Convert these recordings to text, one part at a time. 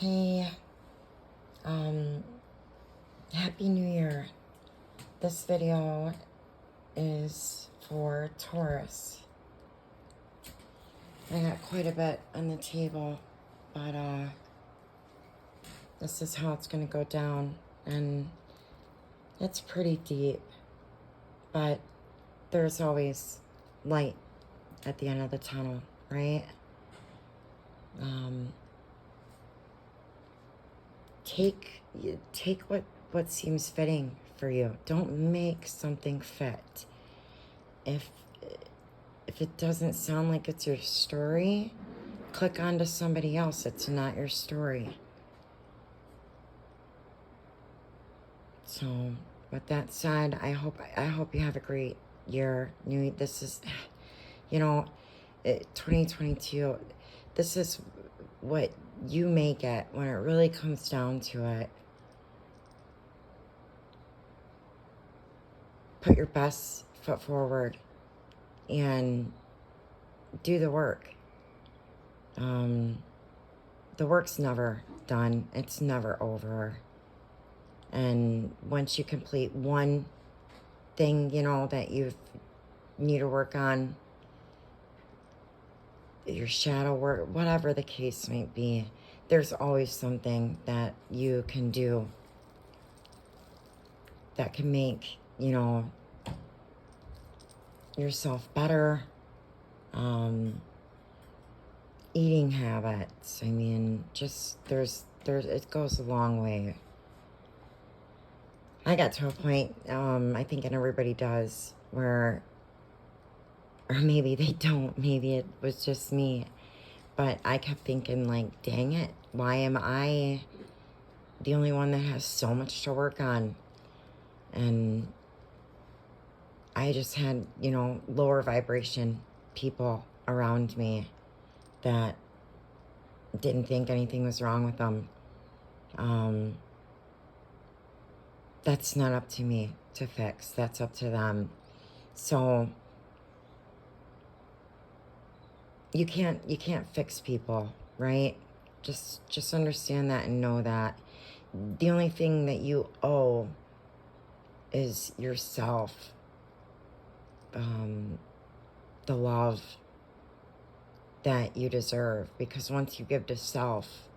Hey, Happy New Year. This video is for Taurus. I got quite a bit on the table, but this is how it's going to go down, and it's pretty deep, but there's always light at the end of the tunnel, right? Take what seems fitting for you. Don't make something fit. If it doesn't sound like it's your story, click onto somebody else. It's not your story. So with that said, I hope you have a great year. This is, 2022. This is what you may get when it really comes down to it. Put your best foot forward and do the work. The work's never done. It's never over. And once you complete one thing, that you need to work on, your shadow work, whatever the case might be, there's always something that you can do that can make, yourself better. Eating habits, it goes a long way. I got to a point, I think, and everybody does, where, or maybe they don't, maybe it was just me, but I kept thinking, like, dang it, why am I the only one that has so much to work on? And I just had, lower vibration people around me that didn't think anything was wrong with them. That's not up to me to fix. That's up to them. So you can't fix people, right? Just understand that and know that the only thing that you owe is yourself. The love that you deserve, because once you give to self,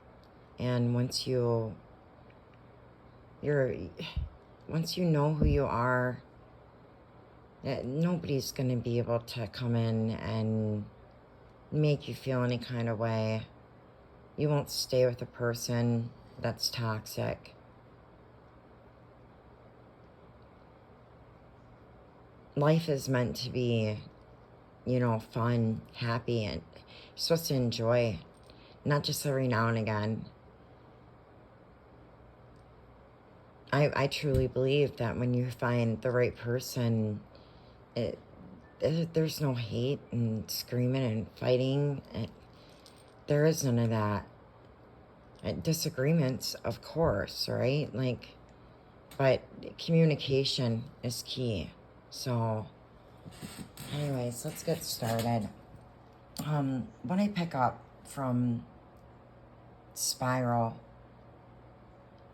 and once you know who you are, nobody's going to be able to come in and make you feel any kind of way. You won't stay with a person that's toxic. Life is meant to be, fun, happy, and you're supposed to enjoy, not just every now and again. I truly believe that when you find the right person, there's no hate and screaming and fighting. There is none of that. Disagreements, of course, right? But communication is key. So, anyways, let's get started. What I pick up from Spiral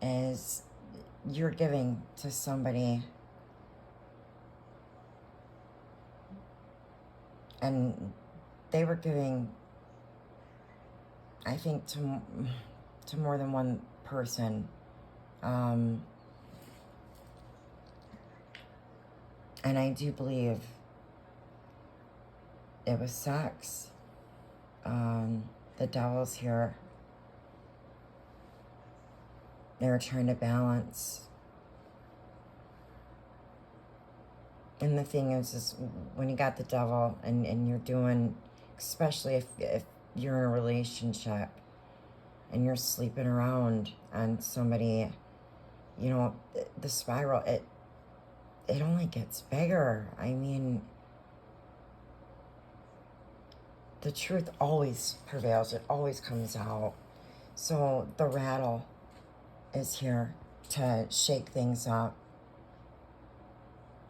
is you're giving to somebody, and they were giving, I think, to more than one person. And I do believe it was sex. The devil's here. They were trying to balance. And the thing is when you got the devil and you're doing, especially if you're in a relationship and you're sleeping around on somebody, the spiral, it only gets bigger. The truth always prevails. It always comes out. So the rattle is here to shake things up,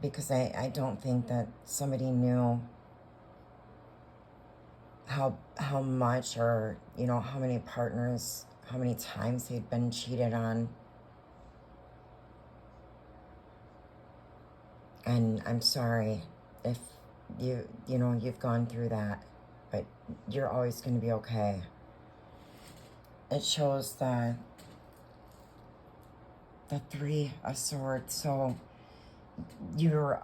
because I don't think that somebody knew how much, or how many partners, how many times they'd been cheated on. And I'm sorry if you know, you've gone through that, but you're always going to be okay. It shows the Three of Swords, so you're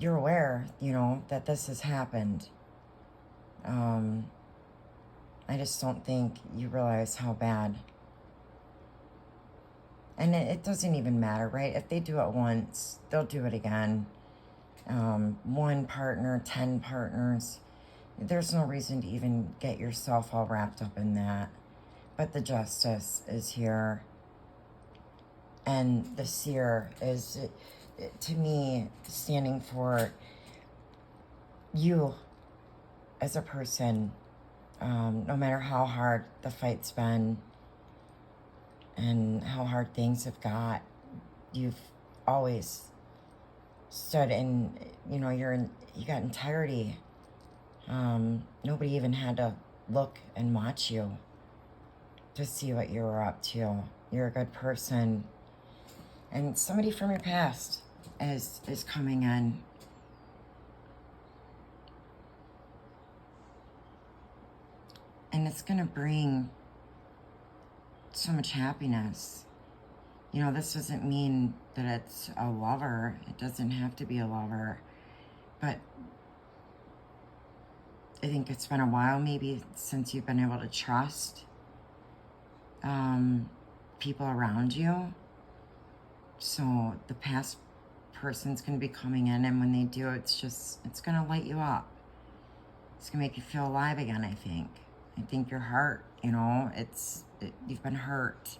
aware, you know, that this has happened. I just don't think you realize how bad. And it doesn't even matter, right? If they do it once, they'll do it again. One partner, 10 partners. There's no reason to even get yourself all wrapped up in that. But the Justice is here. And the Seer is, to me, standing for you as a person. No matter how hard the fight's been and how hard things have got, you've always stood in, you know, you got integrity. Nobody even had to look and watch you to see what you were up to. You're a good person. And somebody from your past is coming in. And it's going to bring so much happiness. You know, this doesn't mean that it's a lover. It doesn't have to be a lover. But I think it's been a while maybe since you've been able to trust people around you. So the past person's going to be coming in, and when they do, it's going to light you up. It's going to make you feel alive again, I think. I think your heart, you know, you've been hurt.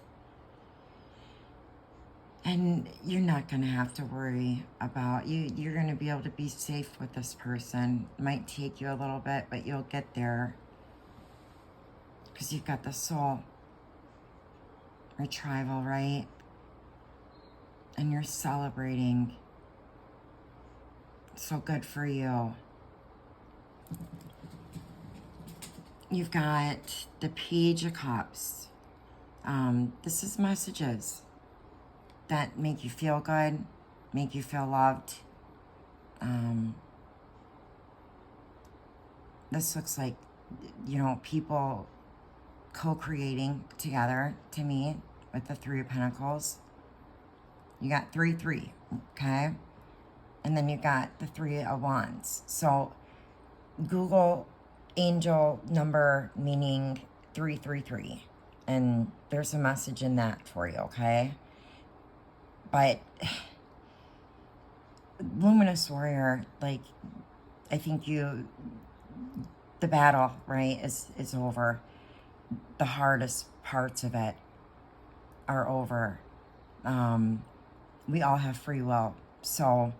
And you're not going to have to worry about, you're going to be able to be safe with this person. It might take you a little bit, but you'll get there. Because you've got the soul retrieval, right? And you're celebrating. So good for you. You've got the Page of Cups. This is messages that make you feel good, make you feel loved. This looks like, you know, people co-creating together to me with the Three of Pentacles. You got 3-3, okay? And then you got the Three of Wands. So Google angel number meaning 333. And there's a message in that for you, okay? But Luminous Warrior, like, I think the battle, right, is over. The hardest parts of it are over. We all have free will. So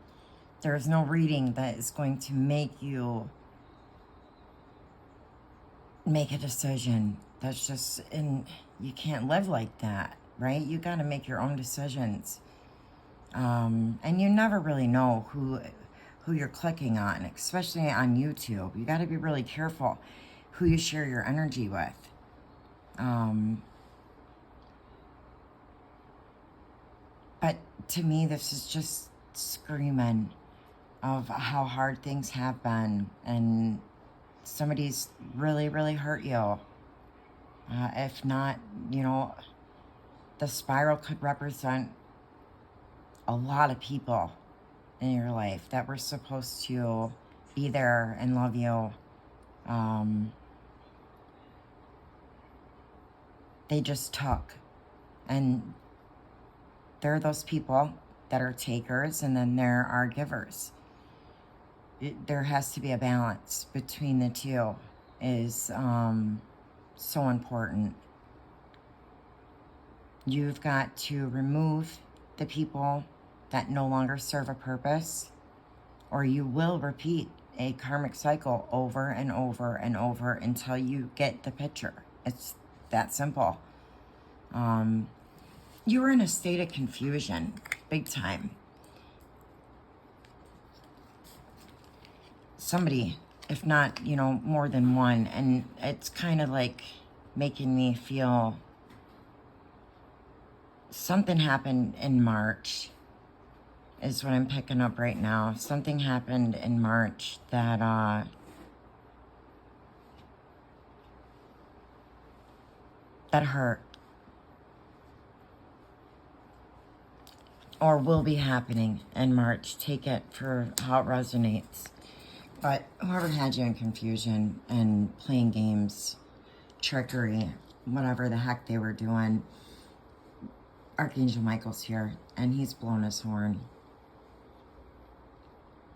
there's no reading that is going to make you make a decision. That's just, and you can't live like that, right? You got to make your own decisions. And you never really know who you're clicking on, especially on YouTube. You got to be really careful who you share your energy with. But to me, this is just screaming of how hard things have been, and somebody's really, really hurt you. If not, you know, the spiral could represent a lot of people in your life that were supposed to be there and love you. They just took. And there are those people that are takers, and then there are givers. There has to be a balance between the two. Is so important. You've got to remove the people that no longer serve a purpose, or you will repeat a karmic cycle over and over and over until you get the picture. It's that simple. You were in a state of confusion, big time. Somebody, if not, you know, more than one, and it's kind of like making me feel something happened in March is what I'm picking up right now. Something happened in March that that hurt, or will be happening in March. Take it for how it resonates. But whoever had you in confusion and playing games, trickery, whatever the heck they were doing, Archangel Michael's here, and he's blown his horn.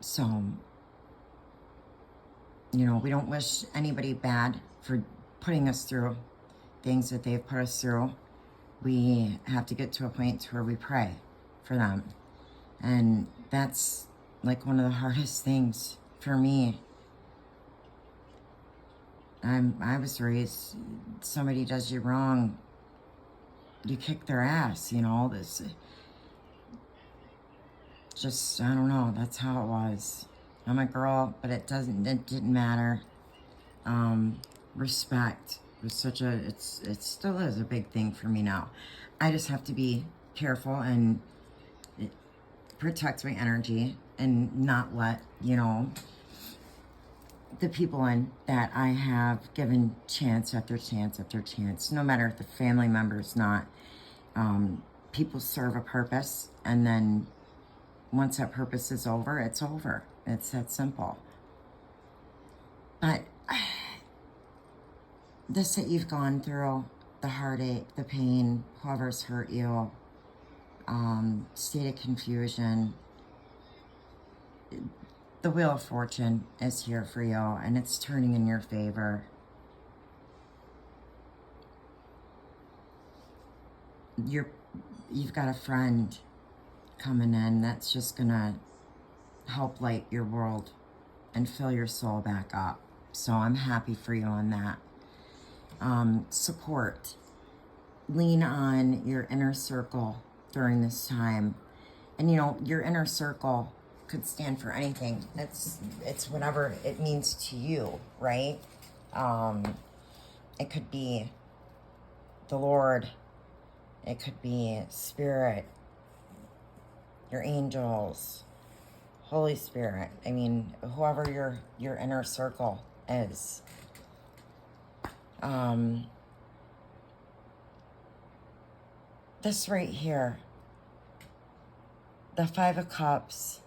So, you know, we don't wish anybody bad for putting us through things that they've put us through. We have to get to a point where we pray for them. And that's like one of the hardest things for me. I was raised, somebody does you wrong, you kick their ass, you know, this, just, I don't know, that's how it was. I'm a girl, but it didn't matter. Respect was such a, it still is a big thing for me now. I just have to be careful and protect my energy and not let, you know, the people in that I have given chance after chance after chance, no matter if the family member's not, people serve a purpose, and then once that purpose is over, it's over. It's that simple. But this that you've gone through, the heartache, the pain, whoever's hurt you, state of confusion, the Wheel of Fortune is here for you, and it's turning in your favor. You've got a friend coming in that's just gonna help light your world and fill your soul back up. So I'm happy for you on that. Support. Lean on your inner circle during this time. And you know, your inner circle could stand for anything. It's whatever it means to you, right? It could be the Lord. It could be Spirit, your angels, Holy Spirit. I mean, whoever your inner circle is. This right here, the Five of Cups,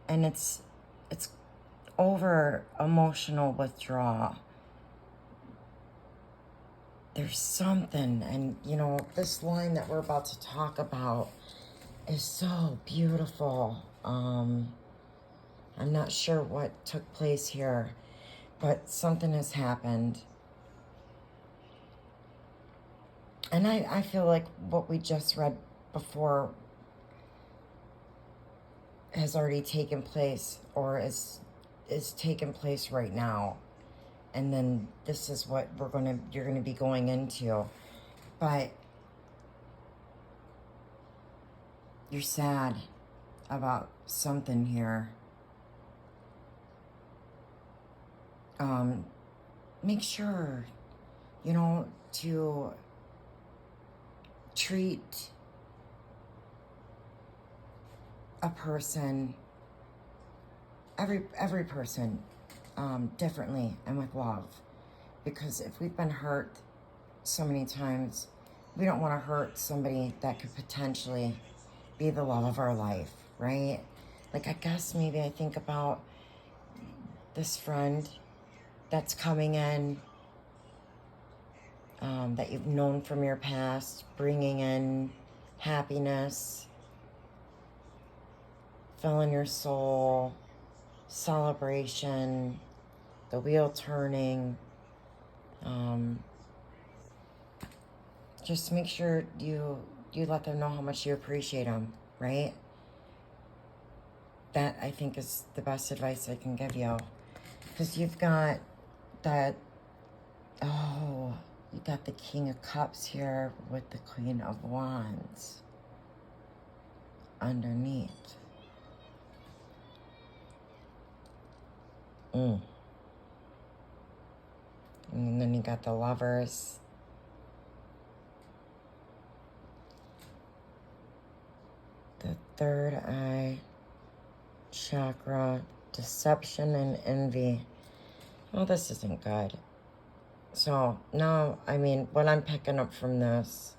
and it's over emotional withdrawal. There's something, and you know, this line that we're about to talk about is so beautiful. I'm not sure what took place here, but something has happened. And I feel like what we just read before has already taken place, or is taking place right now. And then this is what you're gonna be going into. But you're sad about something here. Make sure, you know, to treat a person, every person, differently and with love. Because if we've been hurt so many times, we don't want to hurt somebody that could potentially be the love of our life, right? Like, I guess maybe I think about this friend that's coming in, that you've known from your past, bringing in happiness, filling your soul, celebration, the wheel turning. Just make sure you let them know how much you appreciate them, right? That, I think, is the best advice I can give you. Because you've got that, oh, you got the King of Cups here with the Queen of Wands underneath. And then you got the Lovers. The third eye chakra, deception and envy. Well, this isn't good. So now, I mean, what I'm picking up from this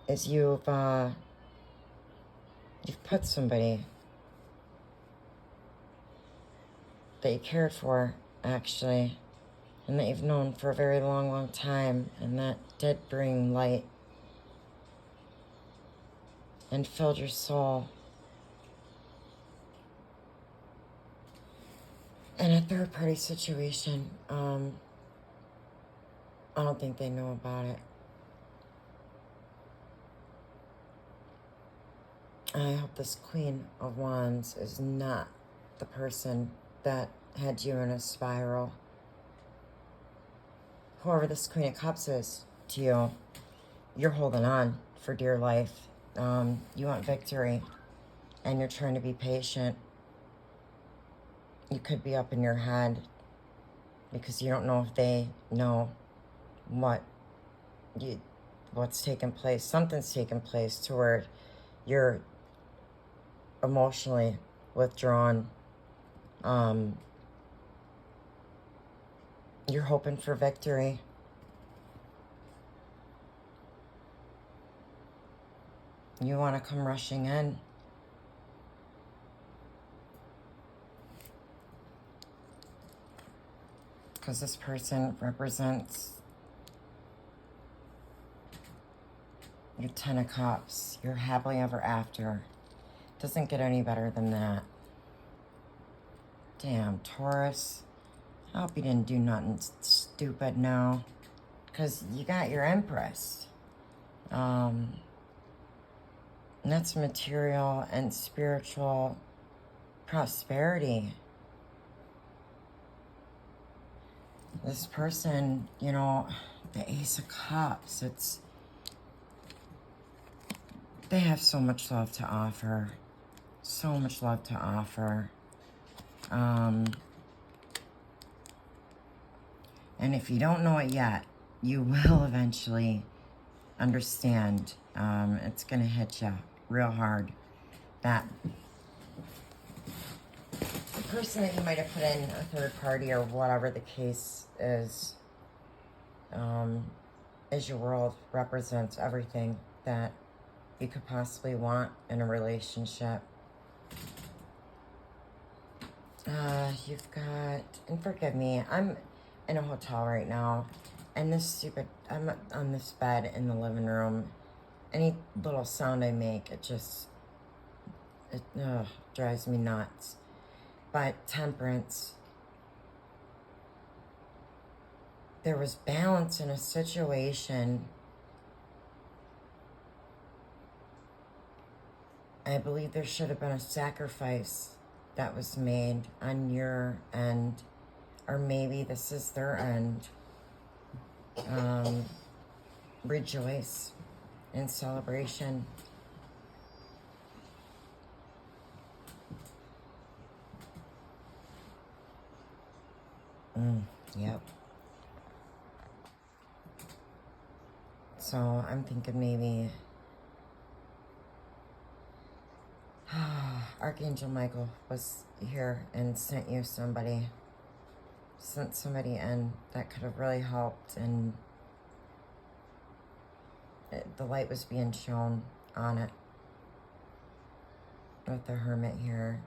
is you've put somebody that you cared for, actually, and that you've known for a very long, long time, and that did bring light and filled your soul. In a third-party situation, I don't think they know about it. I hope this Queen of Wands is not the person that had you in a spiral. Whoever this Queen of Cups is to you, you're holding on for dear life. You want victory, and you're trying to be patient. You could be up in your head because you don't know if they know what's taking place. Something's taking place to where you're emotionally withdrawn. You're hoping for victory. You want to come rushing in. Because this person represents your Ten of Cups, your happily ever after. Doesn't get any better than that. Damn, Taurus. I hope you didn't do nothing stupid now. Because you got your Empress. And that's material and spiritual prosperity. This person, you know, the Ace of Cups, they have so much love to offer. So much love to offer. And if you don't know it yet, you will eventually understand. It's going to hit you real hard. That the person that you might have put in a third party or whatever the case is your world, represents everything that you could possibly want in a relationship. You've got, and forgive me, I'm in a hotel right now, and I'm on this bed in the living room. Any little sound I make, it drives me nuts. But Temperance, there was balance in a situation. I believe there should have been a sacrifice that was made on your end, or maybe this is their end. Rejoice in celebration. Yep. So I'm thinking maybe Archangel Michael was here and sent somebody in that could have really helped, and the light was being shown on it with the Hermit here,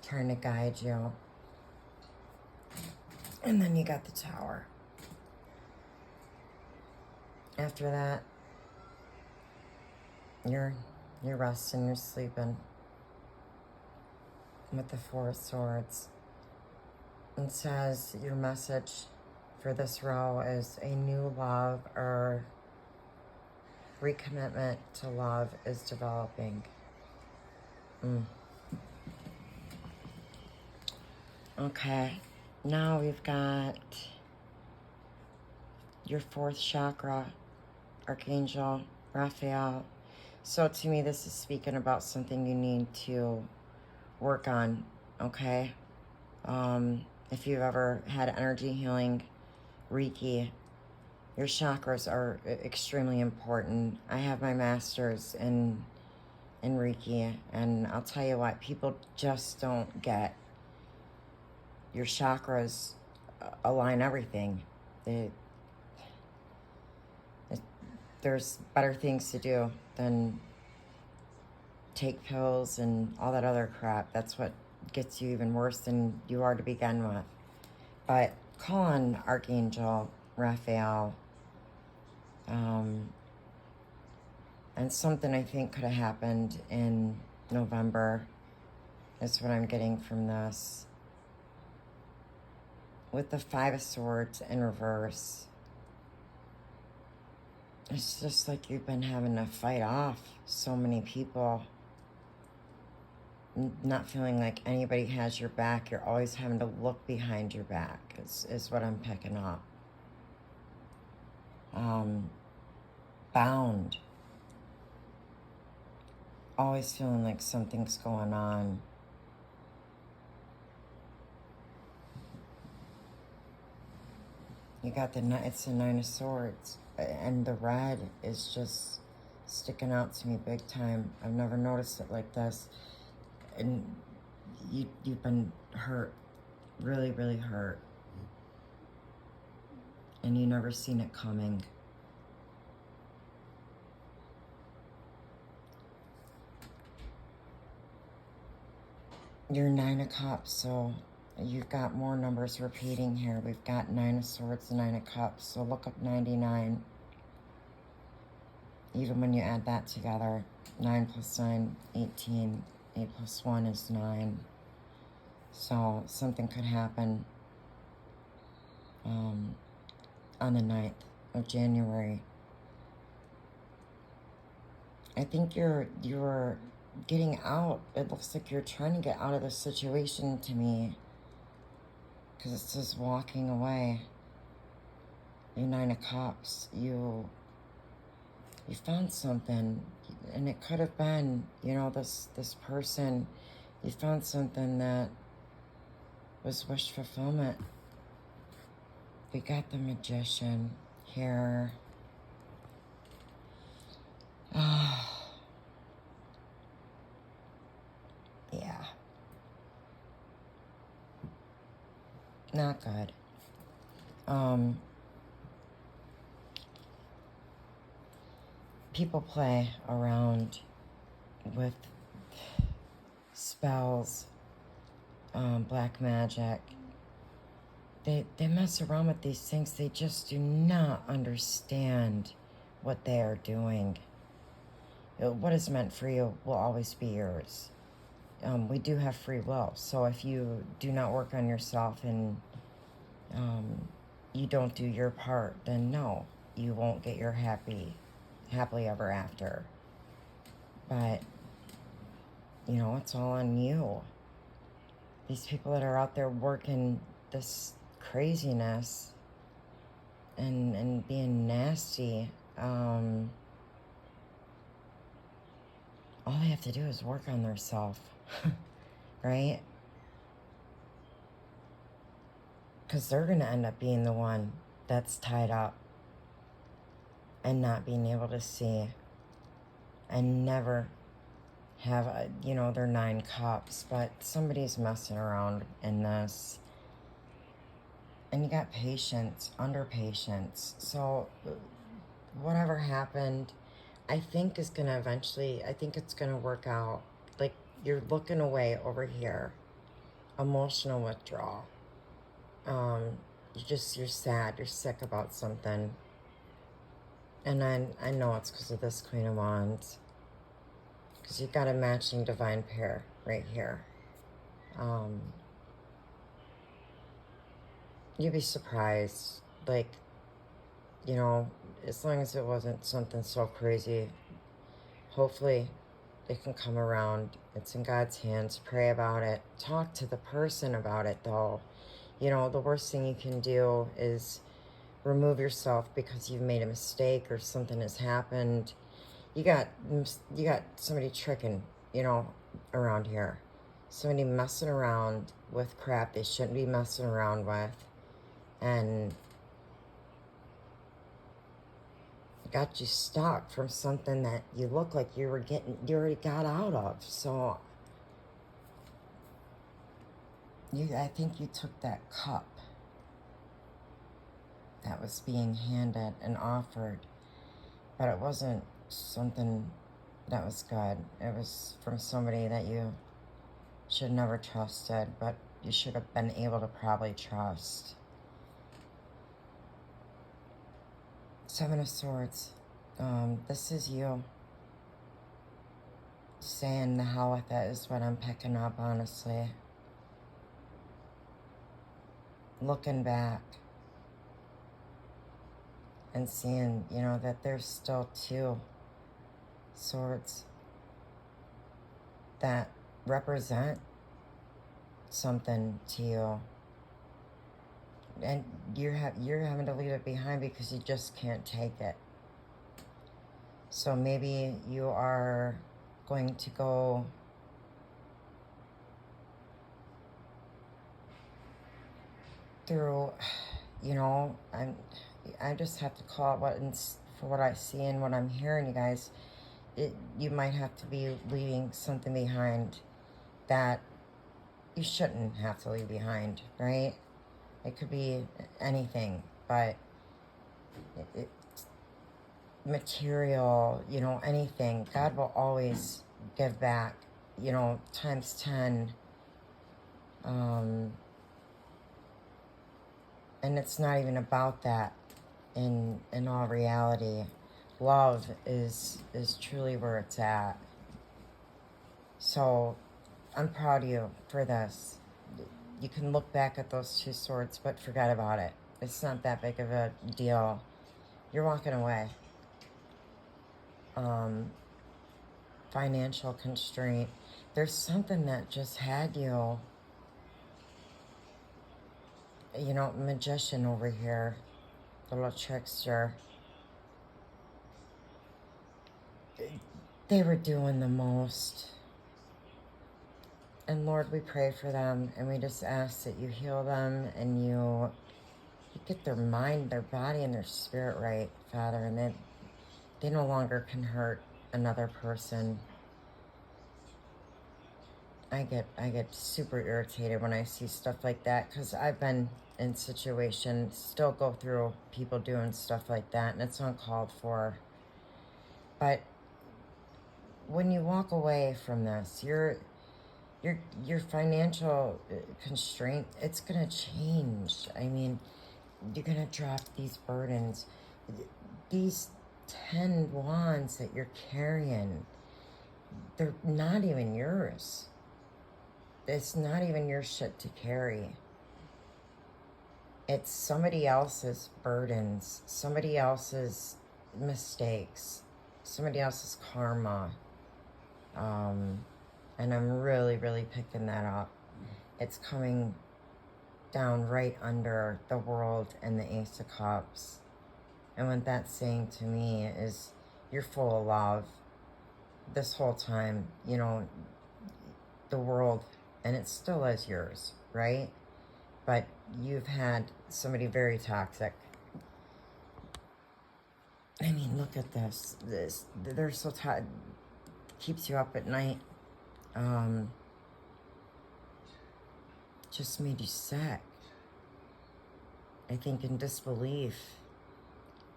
trying to guide you. And then you got the Tower. After that, you're resting, you're sleeping with the Four of Swords. It says your message for this row is a new love or recommitment to love is developing. Okay, now we've got your fourth chakra, Archangel Raphael. So to me, this is speaking about something you need to work on okay? If you've ever had energy healing, Reiki, your chakras are extremely important. I have my master's in Reiki, and I'll tell you what, people just don't get your chakras align everything. There's better things to do than take pills and all that other crap. That's what gets you even worse than you are to begin with. But call on Archangel Raphael. And something I think could have happened in November is what I'm getting from this. With the Five of Swords in reverse, it's just like you've been having to fight off so many people. Not feeling like anybody has your back. You're always having to look behind your back is what I'm picking up. Bound. Always feeling like something's going on. You got it's the Nine of Swords. And the red is just sticking out to me big time. I've never noticed it like this. And you've been hurt. Really, really hurt. And you never seen it coming. You're Nine of Cups, so you've got more numbers repeating here. We've got Nine of Swords and Nine of Cups, so look up 99. Even when you add that together, 9 plus 9, 18. 8 plus 1 is 9. So something could happen on the 9th of January. I think you're getting out. It looks like you're trying to get out of this situation to me. Because it says walking away. You're Nine of Cups. You found something. And it could have been, you know, this person. You found something that was wish fulfillment. We got the Magician here. Yeah. Not good. People play around with spells, black magic. They mess around with these things. They just do not understand what they are doing. What is meant for you will always be yours. We do have free will. So if you do not work on yourself and you don't do your part, then no, you won't get your happily ever after. But, you know, it's all on you. These people that are out there working this craziness and being nasty, all they have to do is work on themselves, right? Because they're going to end up being the one that's tied up and not being able to see and never have, their 9 cups. But somebody's messing around in this. And you got patience, under patience. So whatever happened, I think is going to eventually, I think it's going to work out. Like, you're looking away over here. Emotional withdrawal. You're sad, you're sick about something. And I know it's because of this Queen of Wands. Because you've got a matching divine pair right here. You'd be surprised. Like, as long as it wasn't something so crazy, hopefully it can come around. It's in God's hands. Pray about it. Talk to the person about it, though. The worst thing you can do is remove yourself because you've made a mistake or something has happened. You got somebody tricking, around here. somebody messing around with crap they shouldn't be messing around with, and got you stuck from something that you look like you already got out of. So I think you took that cup that was being handed and offered, but it wasn't something that was good. It was from somebody that you should never trusted, but you should have been able to probably trust. Seven of Swords. This is you saying the hell with it is what I'm picking up, honestly. Looking back and seeing, you know, that there's still two swords that represent something to you. And you're having to leave it behind because you just can't take it. So maybe you are going to go through, you know, I just have to call it for what I see and what I'm hearing, you guys. You might have to be leaving something behind that you shouldn't have to leave behind, right? It could be anything, but material, you know, anything. God will always give back, you know, times 10. And it's not even about that in all reality. Love is truly where it's at. So I'm proud of you for this. You can look back at those two swords, but forget about it. It's not that big of a deal. You're walking away. Financial constraint. There's something that just had you, you know, magician over here, the little trickster. They were doing the most. And Lord, we pray for them, and we just ask that you heal them and you get their mind, their body, and their spirit right, Father, and that they no longer can hurt another person. I get super irritated when I see stuff like that, because I've been in situations, still go through people doing stuff like that, and it's uncalled for. But when you walk away from this, your financial constraint, it's gonna change. I mean, you're gonna drop these burdens. These 10 wands that you're carrying, they're not even yours. It's not even your shit to carry. It's somebody else's burdens, somebody else's mistakes, somebody else's karma. And I'm really, really picking that up. It's coming down right under the World and the Ace of Cups. And what that's saying to me is you're full of love. This whole time, you know, the world, and it still is yours, right? But you've had somebody very toxic. I mean, look at this. They're so tired. Keeps you up at night. Just made you sick. I think in disbelief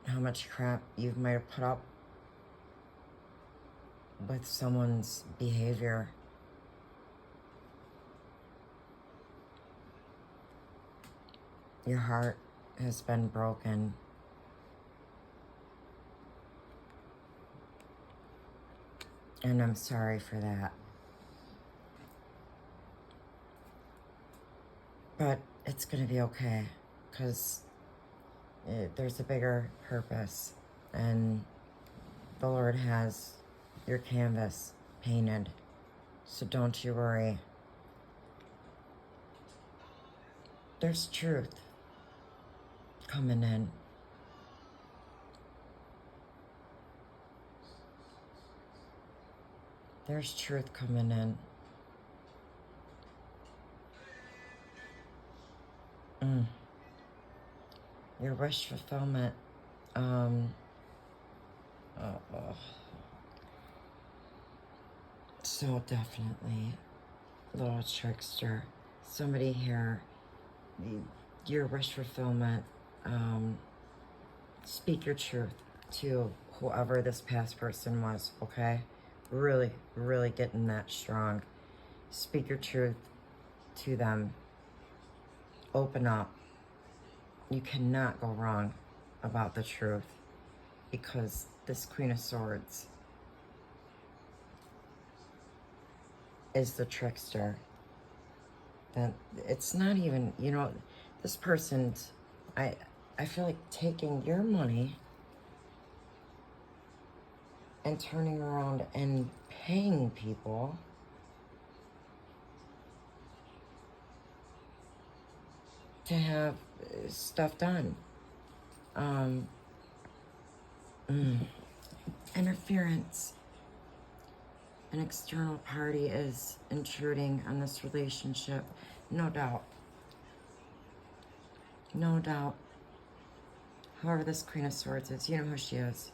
how much crap you might have put up with someone's behavior. Your heart has been broken. And I'm sorry for that. But it's going to be okay, because there's a bigger purpose, and the Lord has your canvas painted, so don't you worry. There's truth coming in. There's truth coming in. Your wish fulfillment. So definitely, little trickster. Somebody here, your wish fulfillment. Speak your truth to whoever this past person was, okay? Really, really getting that strong. Speak your truth to them. Open up. You cannot go wrong about the truth, because this Queen of Swords is the trickster. That it's not even, you know, this person's, I feel like taking your money and turning around and paying people to have stuff done. Interference. An external party is intruding on this relationship. No doubt. No doubt. Whoever this Queen of Swords is, you know who she is.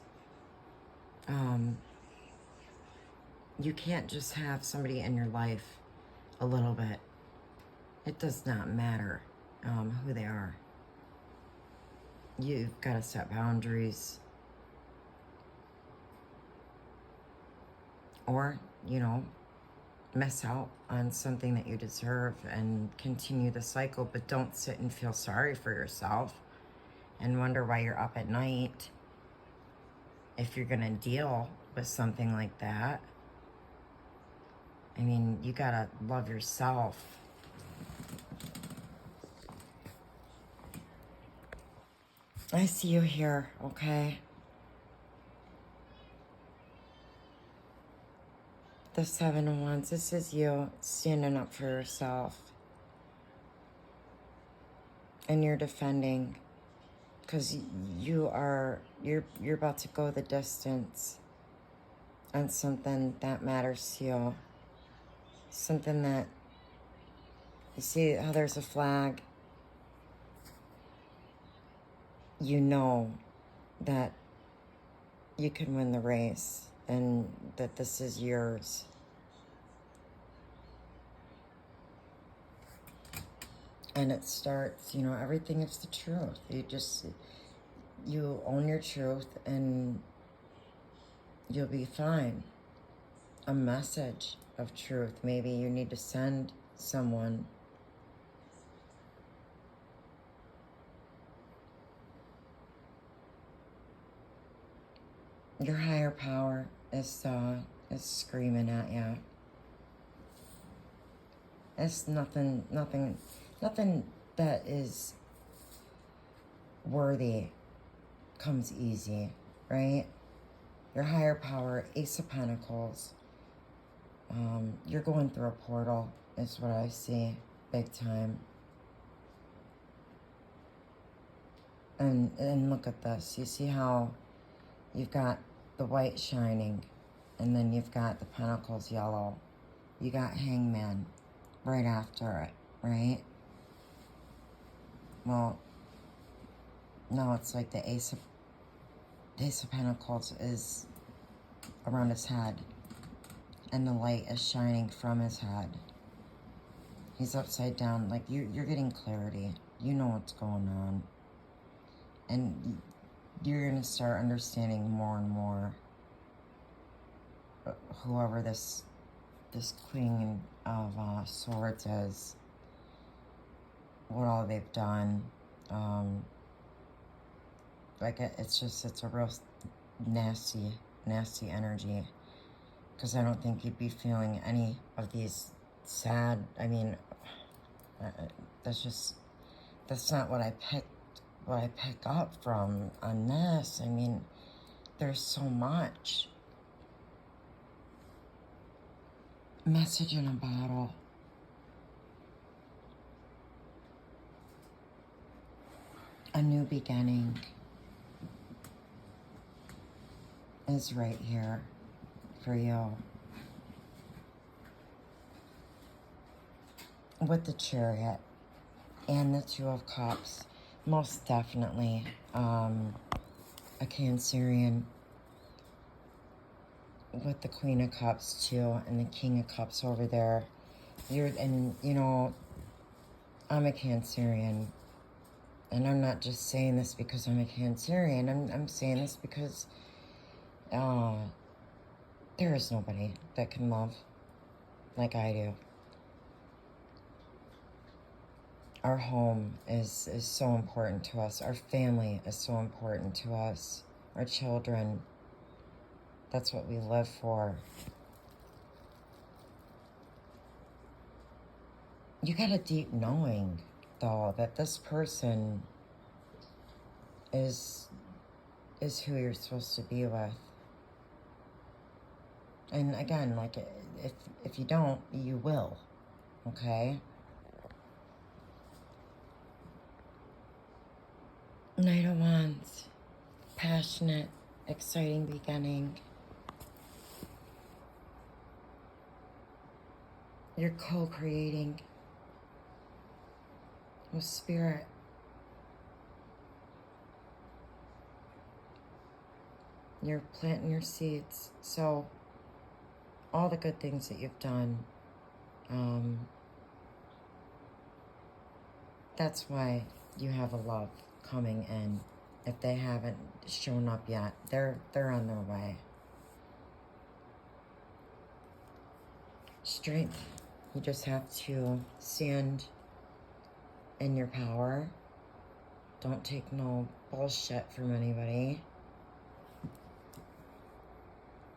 You can't just have somebody in your life a little bit. It does not matter who they are. You've got to set boundaries. Or, you know, miss out on something that you deserve and continue the cycle, but don't sit and feel sorry for yourself and wonder why you're up at night if you're gonna deal with something like that. I mean, you gotta love yourself. I see you here, okay? The Seven of Wands, this is you standing up for yourself. And you're defending, because you're about to go the distance on something that matters to you. Something that, you see how there's a flag? You know that you can win the race and that this is yours. And it starts, you know, everything is the truth. You own your truth and you'll be fine. A message of truth. Maybe you need to send someone. Your higher power is screaming at you. It's nothing that is worthy comes easy, right? Your higher power, Ace of Pentacles. You're going through a portal, is what I see, big time. And look at this. You see how you've got the white shining, and then you've got the Pentacles yellow. You got Hangman right after it, right? Well, no, it's like the Ace of Pentacles is around his head, and the light is shining from his head. He's upside down. Like, you're getting clarity. You know what's going on. And you're going to start understanding more and more whoever this Queen of Swords is, what all they've done. Like, it's a real nasty energy, because I don't think you'd be feeling any of these sad, I mean, that's not what I pick up from on this. I mean, there's so much. Message in a bottle. A new beginning is right here for you. With the Chariot. and the Two of Cups. Most definitely a Cancerian with the Queen of Cups too, and the King of Cups over there. And you know, I'm a Cancerian, and I'm not just saying this because I'm a Cancerian. I'm saying this because there is nobody that can love like I do. Our home is so important to us. Our family is so important to us. Our children. That's what we live for. You got a deep knowing, though, that this person is who you're supposed to be with. And again, like, if you don't, you will, okay? Knight of Wands, passionate, exciting beginning. You're co-creating with spirit. You're planting your seeds. So all the good things that you've done, that's why you have a love coming in. If they haven't shown up yet, they're on their way. Strength. You just have to stand in your power. Don't take no bullshit from anybody.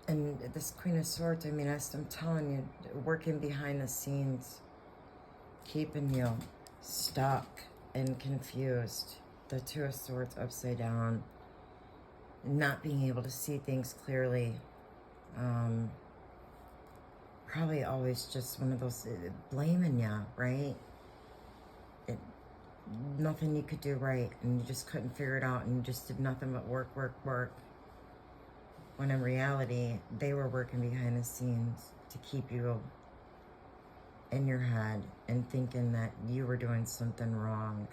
And this Queen of Swords, I mean, I'm telling you, working behind the scenes, keeping you stuck and confused. The Two of Swords upside down, not being able to see things clearly. Probably always just one of those blaming you, right? Nothing you could do right, and you just couldn't figure it out, and you just did nothing but work. When in reality, they were working behind the scenes to keep you in your head and thinking that you were doing something wrong.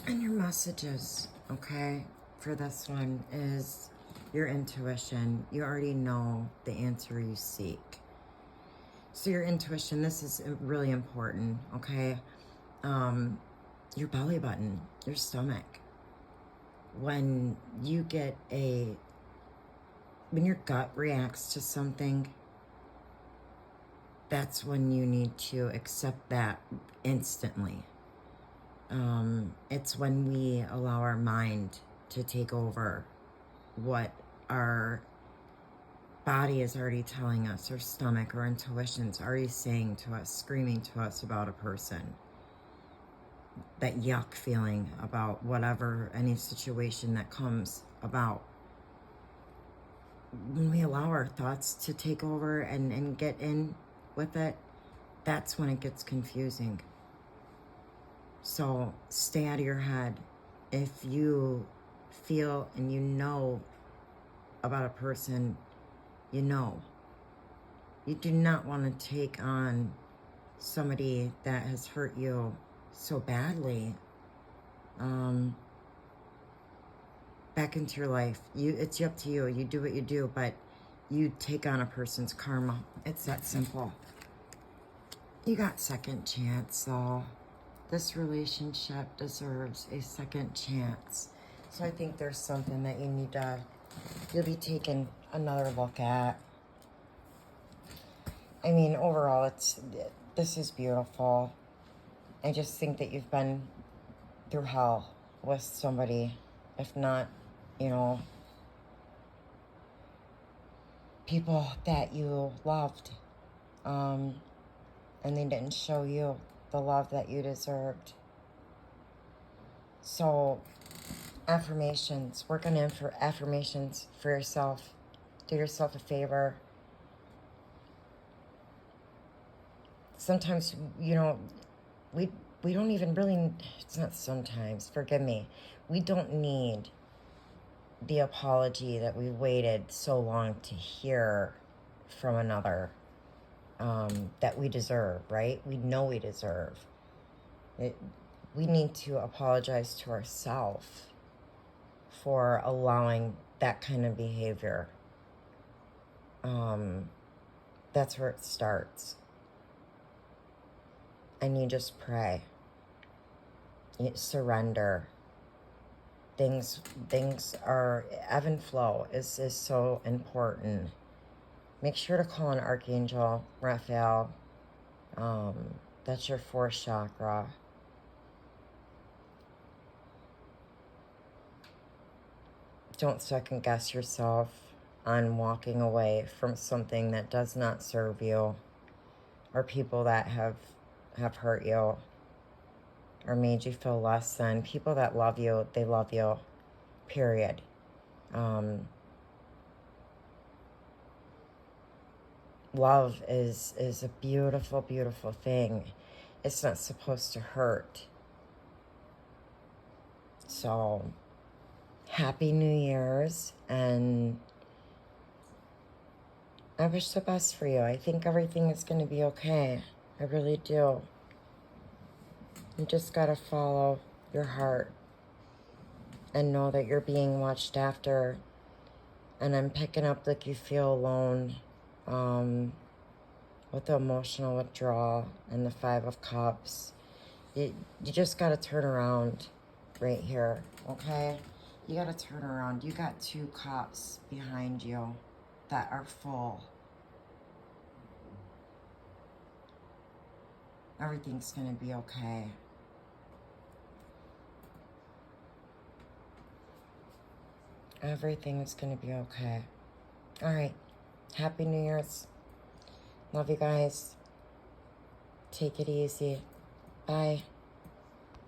And your messages, okay, for this one is your intuition. You already know the answer you seek. So your intuition, this is really important, okay? Your belly button, your stomach. When you get when your gut reacts to something, that's when you need to accept that instantly. It's when we allow our mind to take over what our body is already telling us, our stomach or intuition's already saying to us, screaming to us about a person. That yuck feeling about whatever, any situation that comes about. When we allow our thoughts to take over and get in with it, that's when it gets confusing. So stay out of your head. If you feel and you know about a person, you know. You do not want to take on somebody that has hurt you so badly back into your life. It's up to you. You do what you do, but you take on a person's karma. It's that simple. You got second chance, so this relationship deserves a second chance. So I think there's something that you'll be taking another look at. I mean, overall, this is beautiful. I just think that you've been through hell with somebody, if not, you know, people that you loved, and they didn't show you the love that you deserved. So, affirmations, work on affirmations for yourself. Do yourself a favor. Sometimes, you know, we don't even really, it's not sometimes, forgive me, we don't need the apology that we waited so long to hear from another. that we deserve, right? We know we deserve. We need to apologize to ourselves for allowing that kind of behavior. That's where it starts. And you just pray. You surrender. Things are, ebb and flow is so important. Make sure to call on Archangel Raphael. That's your 4th chakra. Don't second guess yourself on walking away from something that does not serve you, or people that have hurt you or made you feel less than. People that love you, they love you, period. Love is a beautiful, beautiful thing. It's not supposed to hurt. So, Happy New Year's, and I wish the best for you. I think everything is going to be okay. I really do. You just got to follow your heart and know that you're being watched after. And I'm picking up like you feel alone with the emotional withdrawal and the 5 of Cups. You just got to turn around right here, okay? You got to turn around. You got 2 cups behind you that are full. Everything's going to be okay. Everything is going to be okay. All right. Happy New Year's. Love you guys. Take it easy. Bye.